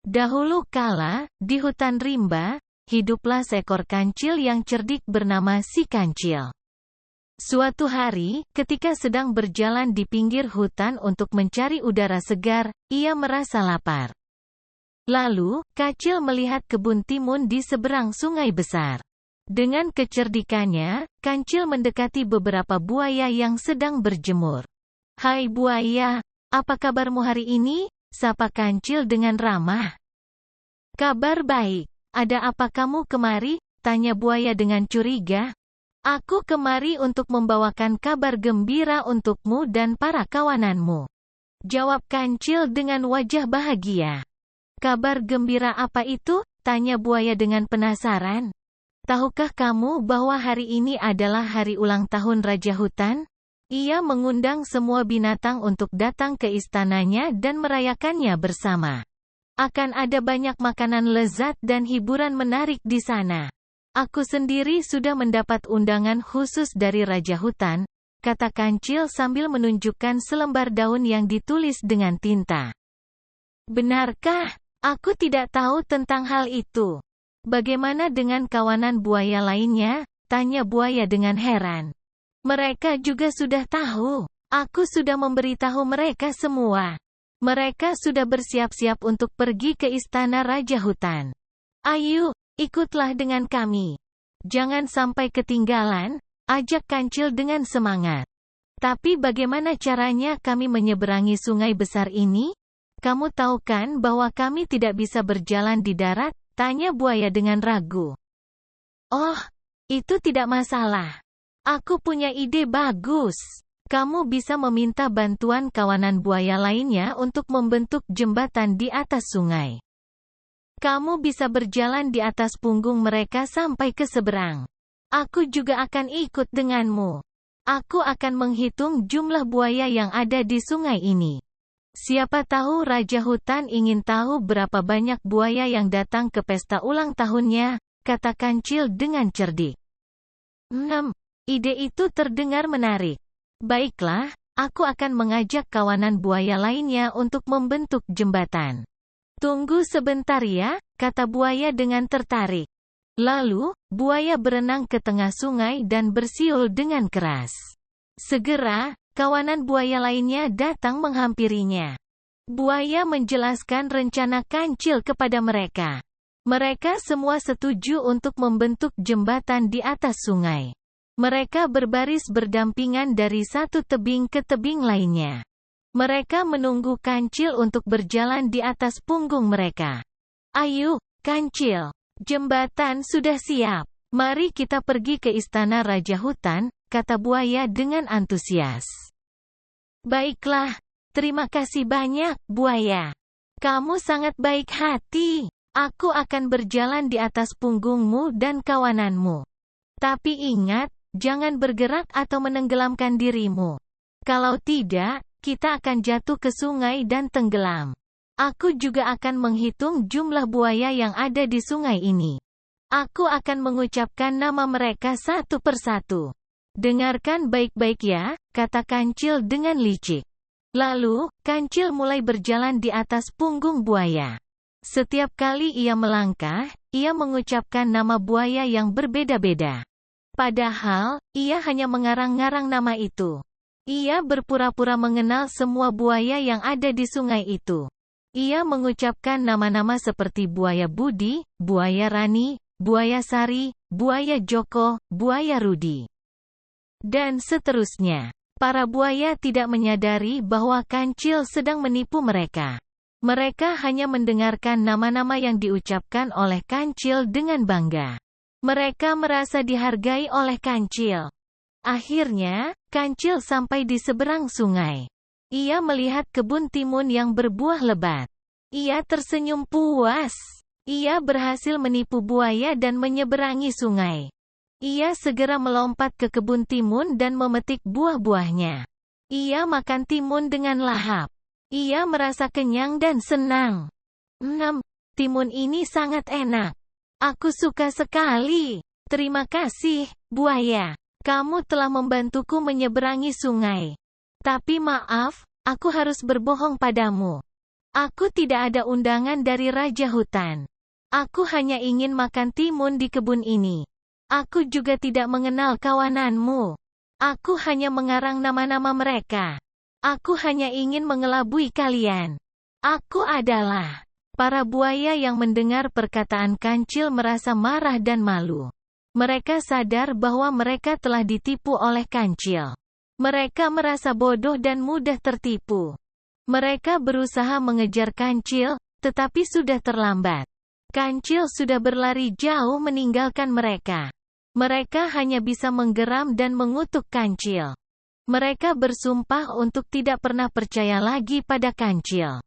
Dahulu kala, di hutan rimba, hiduplah seekor kancil yang cerdik bernama si Kancil. Suatu hari, ketika sedang berjalan di pinggir hutan untuk mencari udara segar, ia merasa lapar. Lalu, Kancil melihat kebun timun di seberang sungai besar. Dengan kecerdikannya, Kancil mendekati beberapa buaya yang sedang berjemur. "Hai buaya, apa kabarmu hari ini?" sapa Kancil dengan ramah. "Kabar baik. Ada apa kamu kemari?" tanya buaya dengan curiga. "Aku kemari untuk membawakan kabar gembira untukmu dan para kawananmu," jawab Kancil dengan wajah bahagia. "Kabar gembira apa itu?" tanya buaya dengan penasaran. "Tahukah kamu bahwa hari ini adalah hari ulang tahun Raja Hutan? Ia mengundang semua binatang untuk datang ke istananya dan merayakannya bersama. Akan ada banyak makanan lezat dan hiburan menarik di sana. Aku sendiri sudah mendapat undangan khusus dari Raja Hutan," kata Kancil sambil menunjukkan selembar daun yang ditulis dengan tinta. "Benarkah? Aku tidak tahu tentang hal itu. Bagaimana dengan kawanan buaya lainnya?" tanya buaya dengan heran. "Mereka juga sudah tahu. Aku sudah memberitahu mereka semua. Mereka sudah bersiap-siap untuk pergi ke istana Raja Hutan. Ayo, ikutlah dengan kami. Jangan sampai ketinggalan," ajak Kancil dengan semangat. "Tapi bagaimana caranya kami menyeberangi sungai besar ini? Kamu tahu kan bahwa kami tidak bisa berjalan di darat?" tanya buaya dengan ragu. "Oh, itu tidak masalah. Aku punya ide bagus. Kamu bisa meminta bantuan kawanan buaya lainnya untuk membentuk jembatan di atas sungai. Kamu bisa berjalan di atas punggung mereka sampai ke seberang. Aku juga akan ikut denganmu. Aku akan menghitung jumlah buaya yang ada di sungai ini. Siapa tahu Raja Hutan ingin tahu berapa banyak buaya yang datang ke pesta ulang tahunnya," kata Kancil dengan cerdik. Ide itu terdengar menarik. Baiklah, aku akan mengajak kawanan buaya lainnya untuk membentuk jembatan." "Tunggu sebentar ya," kata buaya dengan tertarik. Lalu, buaya berenang ke tengah sungai dan bersiul dengan keras. Segera, kawanan buaya lainnya datang menghampirinya. Buaya menjelaskan rencana Kancil kepada mereka. Mereka semua setuju untuk membentuk jembatan di atas sungai. Mereka berbaris berdampingan dari satu tebing ke tebing lainnya. Mereka menunggu Kancil untuk berjalan di atas punggung mereka. "Ayo, Kancil, jembatan sudah siap. Mari kita pergi ke istana Raja Hutan," kata buaya dengan antusias. "Baiklah, terima kasih banyak, buaya. Kamu sangat baik hati. Aku akan berjalan di atas punggungmu dan kawananmu. Tapi ingat, jangan bergerak atau menenggelamkan dirimu. Kalau tidak, kita akan jatuh ke sungai dan tenggelam. Aku juga akan menghitung jumlah buaya yang ada di sungai ini. Aku akan mengucapkan nama mereka satu persatu. Dengarkan baik-baik ya," kata Kancil dengan licik. Lalu, Kancil mulai berjalan di atas punggung buaya. Setiap kali ia melangkah, ia mengucapkan nama buaya yang berbeda-beda. Padahal, ia hanya mengarang-ngarang nama itu. Ia berpura-pura mengenal semua buaya yang ada di sungai itu. Ia mengucapkan nama-nama seperti buaya Budi, buaya Rani, buaya Sari, buaya Joko, buaya Rudi, dan seterusnya. Para buaya tidak menyadari bahwa Kancil sedang menipu mereka. Mereka hanya mendengarkan nama-nama yang diucapkan oleh Kancil dengan bangga. Mereka merasa dihargai oleh Kancil. Akhirnya, Kancil sampai di seberang sungai. Ia melihat kebun timun yang berbuah lebat. Ia tersenyum puas. Ia berhasil menipu buaya dan menyeberangi sungai. Ia segera melompat ke kebun timun dan memetik buah-buahnya. Ia makan timun dengan lahap. Ia merasa kenyang dan senang. Timun ini sangat enak. Aku suka sekali. Terima kasih, buaya. Kamu telah membantuku menyeberangi sungai. Tapi maaf, aku harus berbohong padamu. Aku tidak ada undangan dari Raja Hutan. Aku hanya ingin makan timun di kebun ini. Aku juga tidak mengenal kawananmu. Aku hanya mengarang nama-nama mereka. Aku hanya ingin mengelabui kalian. Aku adalah..." Para buaya yang mendengar perkataan Kancil merasa marah dan malu. Mereka sadar bahwa mereka telah ditipu oleh Kancil. Mereka merasa bodoh dan mudah tertipu. Mereka berusaha mengejar Kancil, tetapi sudah terlambat. Kancil sudah berlari jauh meninggalkan mereka. Mereka hanya bisa menggeram dan mengutuk Kancil. Mereka bersumpah untuk tidak pernah percaya lagi pada Kancil.